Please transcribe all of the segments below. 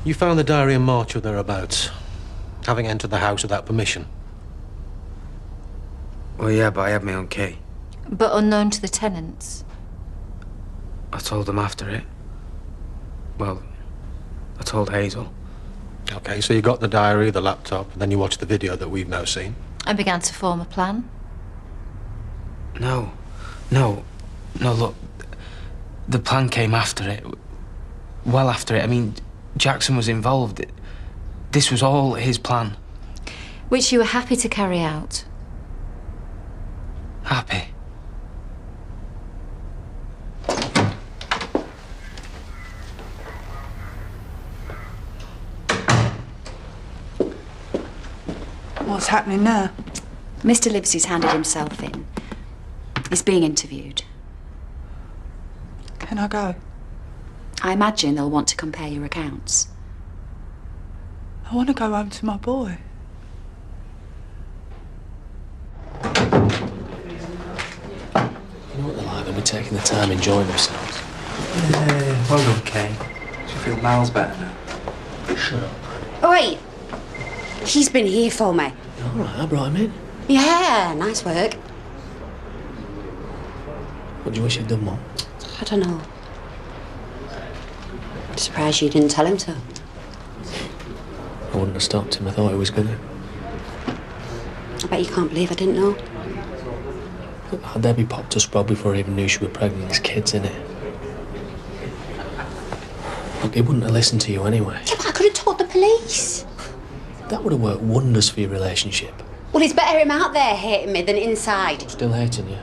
You found the diary in March or thereabouts, having entered the house without permission. Well, yeah, but I had my own key. But unknown to the tenants. I told them after it. Well, I told Hazel. Okay, so you got the diary, the laptop, and then you watched the video that we've now seen. And began to form a plan. No, look. The plan came after it. Well after it. I mean, Jackson was involved. This was all his plan. Which you were happy to carry out. Happy. What's happening now? Mr. Livesy's handed himself in. He's being interviewed. Can I go? I imagine they'll want to compare your accounts. I want to go home to my boy. You know what they're like? They'll be taking the time enjoying themselves. Yeah, well done, Kane. She feel miles better now. Shut up. Oh, wait. He's been here for me. All right, I brought him in. Yeah, nice work. What do you wish you'd done, Mum? I don't know. Surprised you didn't tell him to. I wouldn't have stopped him. I thought he was gonna. I bet you can't believe I didn't know. Debbie popped us Rob before he even knew she was pregnant. There's kids in it. Look, he wouldn't have listened to you anyway. Yeah, but I could have told the police. That would have worked wonders for your relationship. Well, it's better him out there hating me than inside. Still hating you.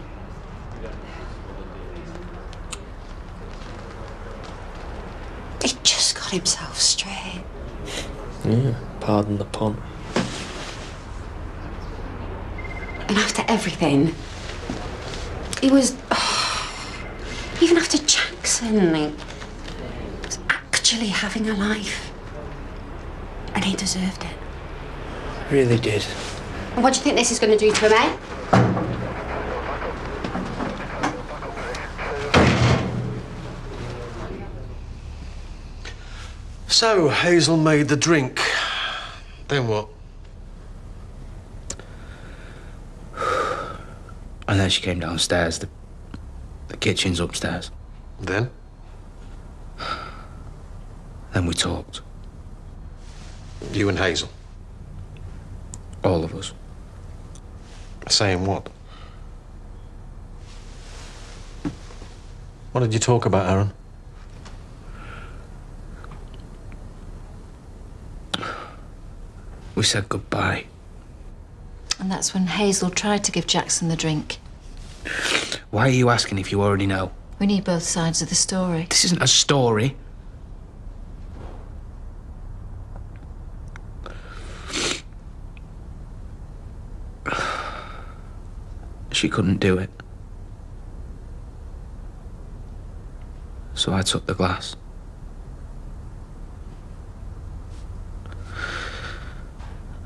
He just got himself straight. Yeah, pardon the pun. And after everything, he was... even after Jackson, he was actually having a life. And he deserved it. Really did. And what do you think this is going to do to him, eh? So, Hazel made the drink. Then what? And then she came downstairs. The kitchen's upstairs. Then? Then we talked. You and Hazel? All of us. Saying what? What did you talk about, Aaron? We said goodbye. And that's when Hazel tried to give Jackson the drink. Why are you asking if you already know? We need both sides of the story. This isn't a story. She couldn't do it. So I took the glass.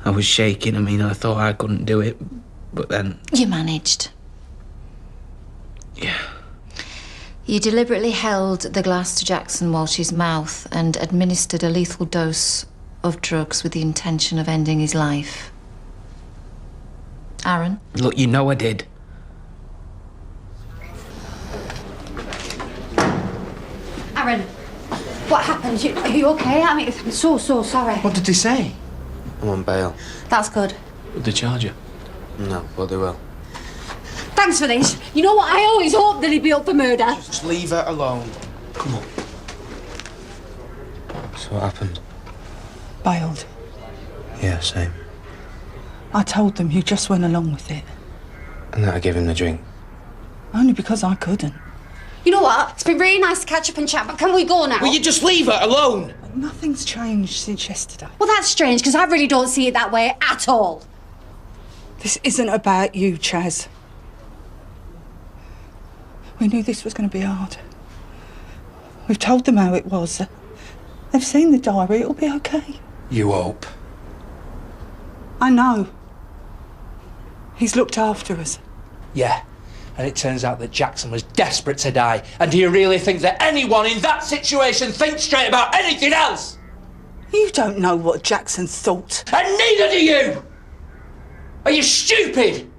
I was shaking. I mean, I thought I couldn't do it, but then... You managed. Yeah. You deliberately held the glass to Jackson Walsh's mouth and administered a lethal dose of drugs with the intention of ending his life. Aaron? Look, you know I did. Aaron, what happened? Are you okay? I mean, I'm so sorry. What did they say? I'm on bail. That's good. Would they charge you? No, but they will. Thanks for this. You know what? I always hoped that he'd be up for murder. Just leave her alone. Come on. So what happened? Bailed. Yeah, same. I told them you just went along with it. And that I gave him the drink. Only because I couldn't. You know what? It's been really nice to catch up and chat, but can we go now? Will you just leave her alone? Nothing's changed since yesterday. Well, that's strange, because I really don't see it that way at all. This isn't about you, Chaz. We knew this was going to be hard. We've told them how it was. They've seen the diary. It'll be okay. You hope. I know. He's looked after us. Yeah. And it turns out that Jackson was desperate to die. And do you really think that anyone in that situation thinks straight about anything else? You don't know what Jackson thought. And neither do you! Are you stupid?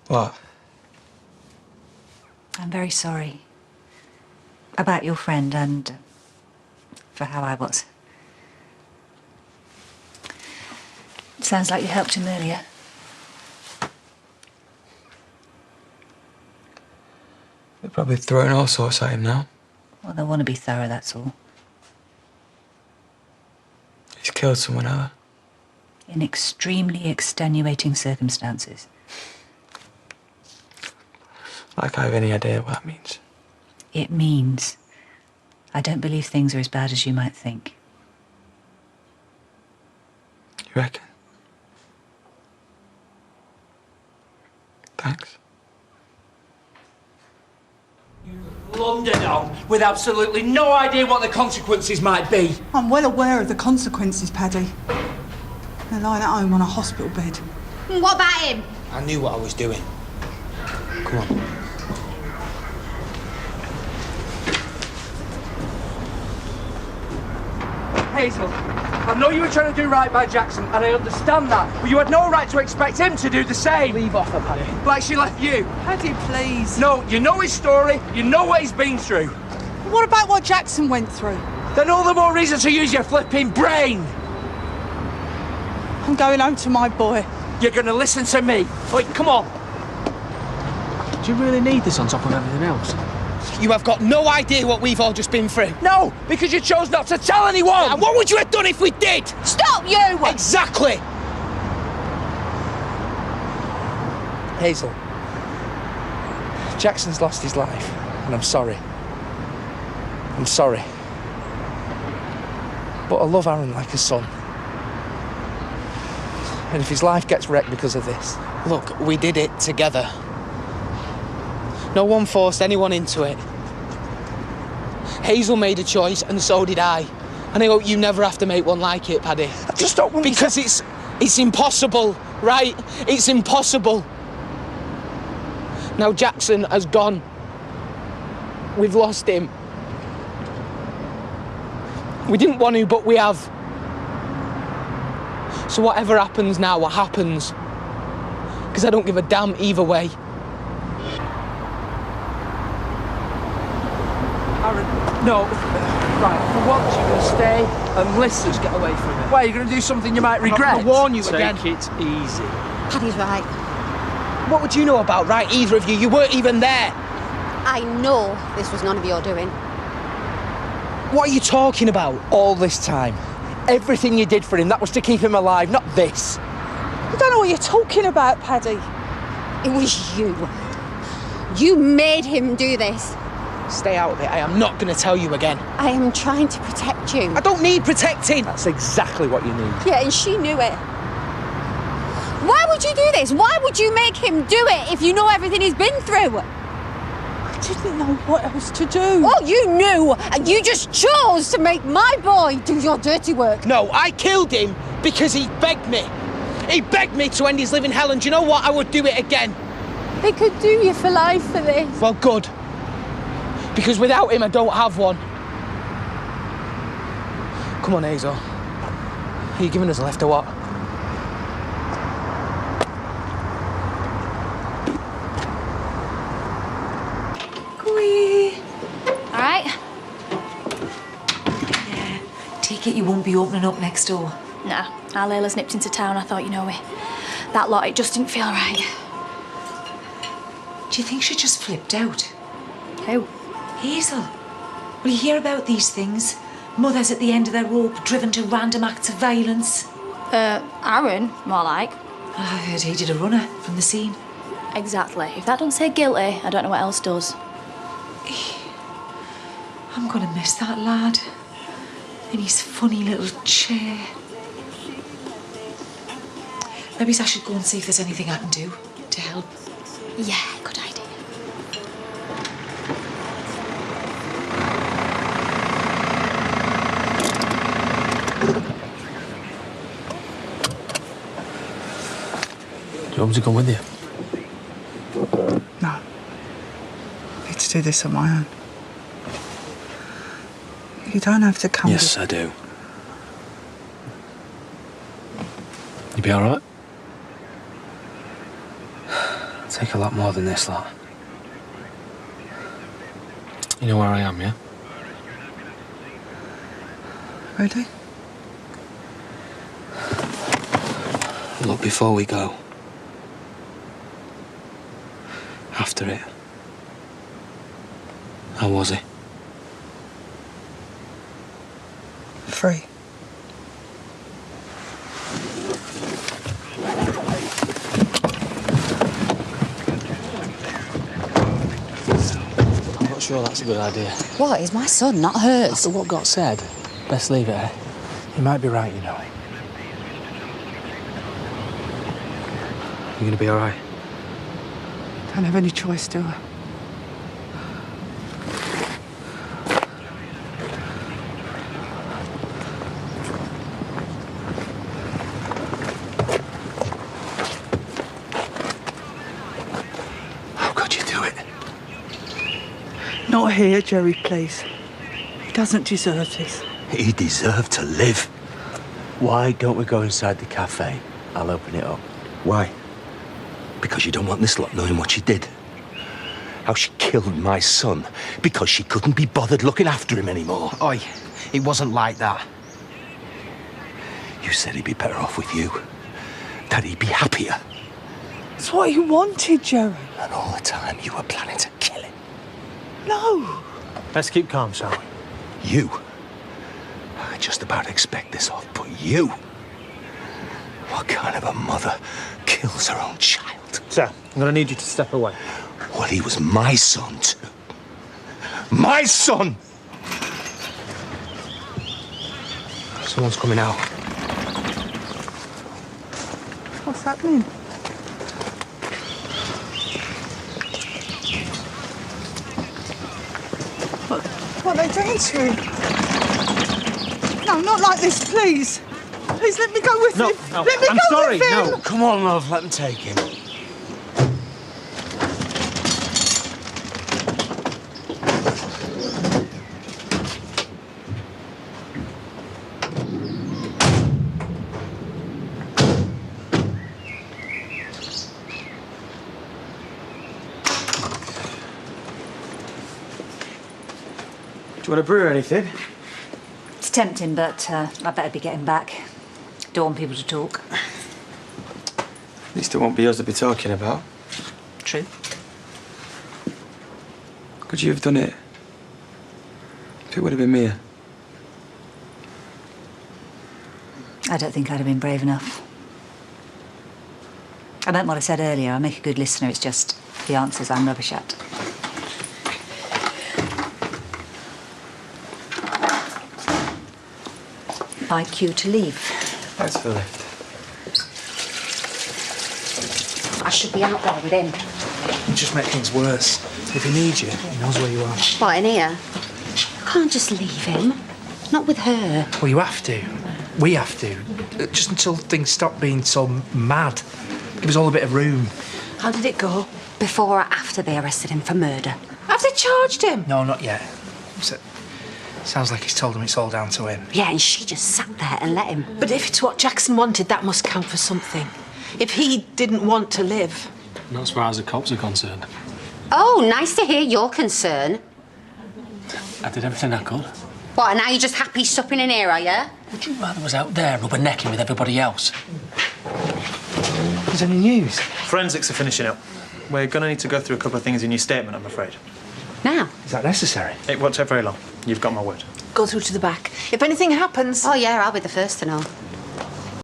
What? I'm very sorry about your friend and for how I was. It sounds like you helped him earlier. They're probably throwing all sorts at him now. Well, they want to be thorough, that's all. He's killed someone else. In extremely extenuating circumstances. Like I have any idea what that means. It means I don't believe things are as bad as you might think. You reckon? Thanks. You blundered on with absolutely no idea what the consequences might be. I'm well aware of the consequences, Paddy. They're lying at home on a hospital bed. What about him? I knew what I was doing. Come on. Hazel, I know you were trying to do right by Jackson, and I understand that, but you had no right to expect him to do the same. Leave off her, Paddy. Like she left you. Paddy, please. No, you know his story, you know what he's been through. What about what Jackson went through? Then all the more reason to use your flipping brain. I'm going home to my boy. You're gonna listen to me. Wait, come on. Do you really need this on top of everything else? You have got no idea what we've all just been through. No, because you chose not to tell anyone. And what would you have done if we did? Stop, you! Exactly. Hazel, Jackson's lost his life, and I'm sorry. I'm sorry. But I love Aaron like a son. And if his life gets wrecked because of this... Look, we did it together. No one forced anyone into it. Hazel made a choice, and so did I. And I hope you never have to make one like it, Paddy. I just don't want Because it's impossible, right? It's impossible. Now Jackson has gone. We've lost him. We didn't want to, but we have. So whatever happens now, what happens. Because I don't give a damn either way. Aaron, no. Right, for once you're going to stay and listen. Just get away from it. Why, you're going to do something you might regret? I'll warn you again. Take it easy. Paddy's right. What would you know about, right, either of you? You weren't even there. I know this was none of your doing. What are you talking about? All this time, everything you did for him, that was to keep him alive, not this. I don't know what you're talking about, Paddy. It was you. You made him do this. Stay out of it. I am not going to tell you again. I am trying to protect you. I don't need protecting. That's exactly what you need. Yeah, and she knew it. Why would you do this? Why would you make him do it if you know everything he's been through? I didn't know what else to do. Oh, you knew, and you just chose to make my boy do your dirty work. No, I killed him because he begged me. He begged me to end his living hell, and do you know what? I would do it again. They could do you for life for this. Well, good. Because without him, I don't have one. Come on, Hazel. Are you giving us a lift or what? All right. Yeah. Take it you won't be opening up next door. Nah, our Layla's nipped into town. I thought, you know, that lot, it just didn't feel right. Do you think she just flipped out? Who? Hazel. Will you hear about these things? Mothers at the end of their rope, driven to random acts of violence. Aaron, more like. I heard he did a runner from the scene. Exactly. If that don't say guilty, I don't know what else does. I'm gonna miss that lad. In his funny little chair. Maybe I should go and see if there's anything I can do to help. Yeah, good idea. Do you want me to come with you? No. I need to do this on my own. You don't have to come. Yes, I do. You be all right? It'll take a lot more than this, lot. You know where I am, yeah? Ready? Look, before we go, after it, how was he? Free. I'm not sure that's a good idea. What? He's my son, not hers. After what got said, best leave it, eh? You might be right, you know. You gonna be all right? Don't have any choice, do I? How could you do it? Not here, Jerry, please. He doesn't deserve this. He deserved to live. Why don't we go inside the cafe? I'll open it up. Why? Because you don't want this lot knowing what she did. How she killed my son because she couldn't be bothered looking after him anymore. Oi, it wasn't like that. You said he'd be better off with you. That he'd be happier. It's what you wanted, Jerry. And all the time you were planning to kill him. No. Let's keep calm, shall we? You? I just about expect this of, but you? What kind of a mother kills her own child? Sir, I'm going to need you to step away. Well, he was my son, too. My son! Someone's coming out. What's happening? What are they doing to him? No, not like this, please. Please let me go with him. No, let me I'm go sorry, with him. no. Come on, love, let him take him. Do you want a brew or anything? It's tempting, but I better be getting back. Don't want people to talk. At least it won't be us to be talking about. True. Could you have done it if it would have been Mia? I don't think I'd have been brave enough. I meant what I said earlier. I make a good listener. It's just the answers I'm rubbish at. Like you to leave. Thanks for the lift. I should be out there with him. You just make things worse. If he needs you, he knows where you are. What, in here? I can't just leave him. Not with her. Well, you have to. We have to. Just until things stop being so mad. Give us all a bit of room. How did it go? Before or after they arrested him for murder? Have they charged him? No, not yet. Sounds like he's told them it's all down to him. Yeah, and she just sat there and let him. But if it's what Jackson wanted, that must count for something. If he didn't want to live. Not as far as the cops are concerned. Oh, nice to hear your concern. I did everything I could. What, and now you're just happy supping in here, are you? Would you rather was out there rubbernecking with everybody else? Is there any news? Forensics are finishing up. We're going to need to go through a couple of things in your statement, I'm afraid. Now? Is that necessary? It won't take very long. You've got my word. Go through to the back. If anything happens... Oh, yeah, I'll be the first to know.